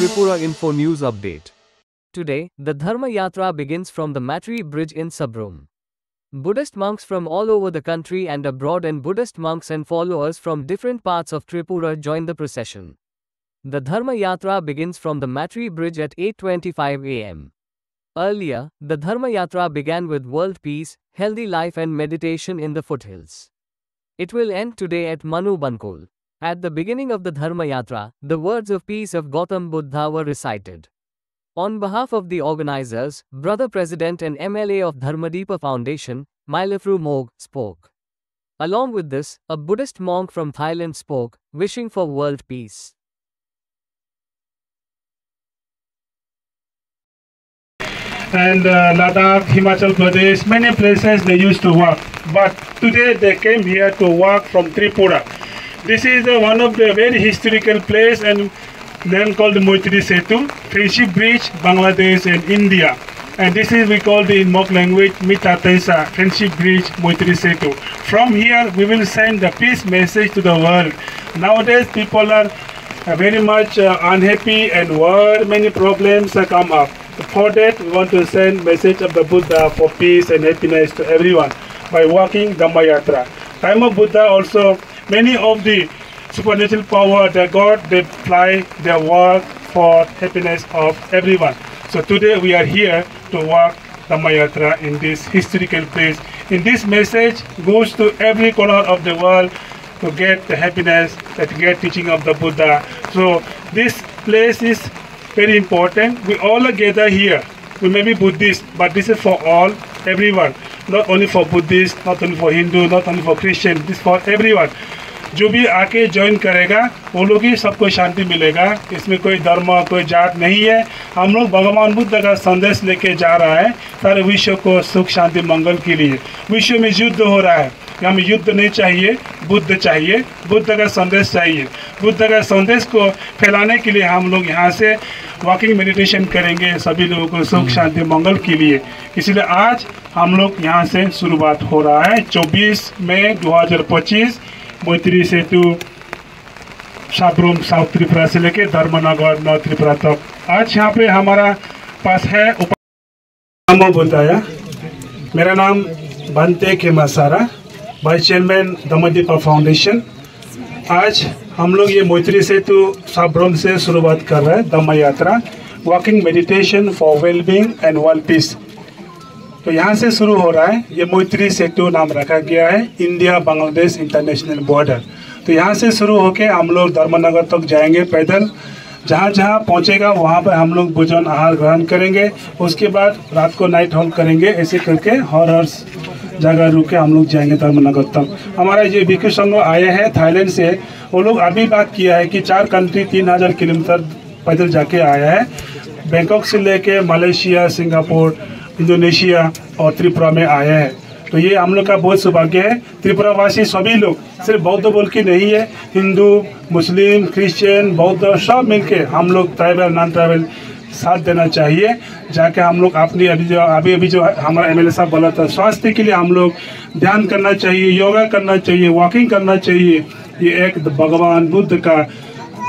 Tripura Info News Update. Today, the Dharma Yatra begins from the Matri Bridge in Sabrom. Buddhist monks from all over the country and abroad and Buddhist monks and followers from different parts of Tripura join the procession. The Dharma Yatra begins from the Matri Bridge at 8:25 am. Earlier, the Dharma Yatra began with world peace, healthy life and meditation in the foothills. It will end today at Manu Bankol. At the beginning of the Dharma Yatra, the words of peace of Gautam Buddha were recited. On behalf of the organizers, Brother President and MLA of Dharmadeepa Foundation, Mailafru Mog, spoke. Along with this, a Buddhist monk from Thailand spoke, wishing for world peace. And Ladakh, Himachal Pradesh, many places they used to work. But today they came here to work from Tripura. This is one of the very historical place and then called Moitri Setu, Friendship Bridge, Bangladesh and India. And this is we call the in Mok language Mita Taisa, Friendship Bridge, Moitri Setu. From here we will send the peace message to the world. Nowadays people are very much unhappy and world, many problems come up. For that we want to send message of the Buddha for peace and happiness to everyone by walking Dhamma Yatra. Time of Buddha also many of the supernatural power that God they apply their work for happiness of everyone. So today we are here to walk Dhamma Yatra in this historical place. In this message goes to every corner of the world to get the happiness, that get teaching of the Buddha. So this place is very important. We all gather here. We may be Buddhist, but this is for all, everyone. Not only for Buddhist, not only for Hindu, not only for Christian. This is for everyone. जो भी आके join करेगा वो लोग ही सबको शांति मिलेगा. इसमें कोई धर्म कोई जात नहीं है. हम लोग भगवान बुद्ध का संदेश लेके जा रहा है सारे विश्व को सुख शांति मंगल के लिए. विश्व में युद्ध हो रहा है, हमें युद्ध नहीं चाहिए, बुद्ध चाहिए, बुद्ध का संदेश चाहिए. बुद्ध का संदेश को फैलाने के लिए हम लोग यहाँ से वॉकिंग मेडिटेशन करेंगे सभी लोगों को सुख शांति मंगल के लिए. इसलिए आज हम लोग यहाँ से शुरुआत हो रहा है 24 मई 2025 मोइत्री सेतु साब्रोम साउथ त्रिपुरा से लेके धर्मनगर नॉर्थ त्रिपुरा तक. आज यहाँ पे हमारा पास है नमो बुद्धाय. मेरा नाम भंते खेमासारा, वाइस चेयरमैन धम्मदीपा फाउंडेशन. आज हम लोग ये मोइत्री सेतु साब्रोम से शुरुआत कर रहे हैं धम्म यात्रा walking meditation for wellbeing and world peace. तो यहाँ से शुरू हो रहा है. ये मोइत्री सेतु नाम रखा गया है इंडिया बांग्लादेश इंटरनेशनल बॉर्डर. तो यहाँ से शुरू होके हम लोग धर्मनगर तक जाएंगे पैदल. जहाँ जहाँ पहुँचेगा वहाँ पर हम लोग भोजन आहार ग्रहण करेंगे. उसके बाद रात को नाइट हॉल्ट करेंगे. ऐसे करके हर जगह रुक के हम लोग जाएंगे धर्मनगर तक. हमारा ये भिक्षु संघ आए हैं थाईलैंड से. वो लोग अभी बात किया है कि 4 कंट्री 3000 किलोमीटर पैदल जाके आया है. बैंकॉक से लेके मलेशिया, सिंगापुर, इंडोनेशिया और त्रिपुरा में आए हैं. तो ये हम लोग का बहुत सौभाग्य है. त्रिपुरा वासी सभी लोग सिर्फ बौद्ध बोल के नहीं है, हिंदू, मुस्लिम, क्रिश्चियन, बौद्ध सब मिलके हम लोग ट्राइबल नॉन ट्राइबल साथ देना चाहिए. जाके हम लोग अपनी अभी जो हमारा एमएलए साहब बोला था स्वास्थ्य के लिए हम लोग ध्यान करना चाहिए, योगा करना चाहिए, वॉकिंग करना चाहिए. ये एक भगवान बुद्ध का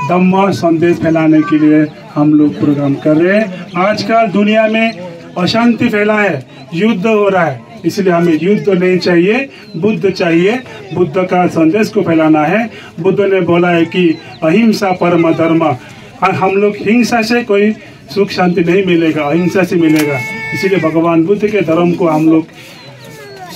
धम्म संदेश फैलाने के लिए हम लोग प्रोग्राम कर रहे हैं. आजकल दुनिया में अशांति फैला है, युद्ध हो रहा है. इसलिए हमें युद्ध नहीं चाहिए, बुद्ध चाहिए. बुद्ध का संदेश को फैलाना है. बुद्ध ने बोला है कि अहिंसा परम धर्म. हम लोग हिंसा से कोई सुख शांति नहीं मिलेगा, अहिंसा से मिलेगा. इसीलिए भगवान बुद्ध के धर्म को हम लोग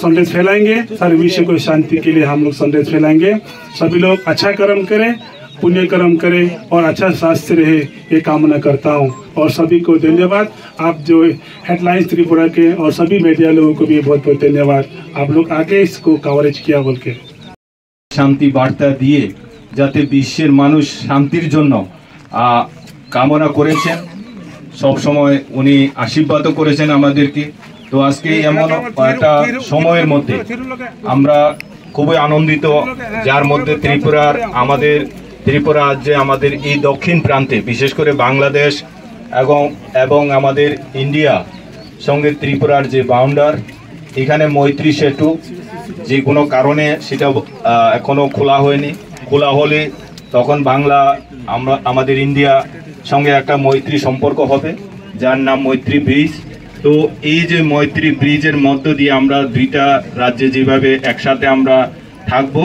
संदेश फैलाएंगे. सारे विश्व को शांति के लिए हम लोग संदेश फैलाएंगे. सभी लोग अच्छा कर्म करें, पुण्य कर्म करें और अच्छा स्वास्थ्य रहे, ये कामना करता हूँ. और सभी को धन्यवाद. आप जो हेडलाइंस त्रिपुरा के और सभी मीडिया लोगों को भी बहुत बहुत धन्यवाद. आप लोग आगे इसको कवरेज किया बोल के. शांति वार्ता दिए যাতে বিশ্বের মানুষ শান্তির জন্য কামনা করেছেন, সব সময় উনি আশীর্বাদও করেছেন আমাদেরকে. তো আজকে এমন একটা সময়ের মধ্যে আমরা খুবই আনন্দিত, যার মধ্যে ত্রিপুরা রাজ্যে আমাদের এই দক্ষিণ প্রান্তে বিশেষ করে বাংলাদেশ এবং আমাদের ইন্ডিয়া সঙ্গে ত্রিপুরার যে বাউন্ডার, এখানে মৈত্রী সেতু যে কোনো কারণে সেটা এখনো খোলা হয়নি. খোলা হলে তখন বাংলা আমাদের ইন্ডিয়া সঙ্গে একটা মৈত্রী সম্পর্ক হবে, যার নাম মৈত্রী ব্রিজ। তো এই যে মৈত্রী ব্রিজের মধ্য দিয়ে আমরা দুইটা রাজ্যে যেভাবে একসাথে আমরা থাকবো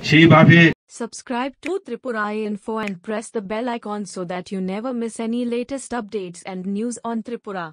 সেইভাবে। Subscribe to Tripura Info and press the bell icon so that you never miss any latest updates and news on Tripura.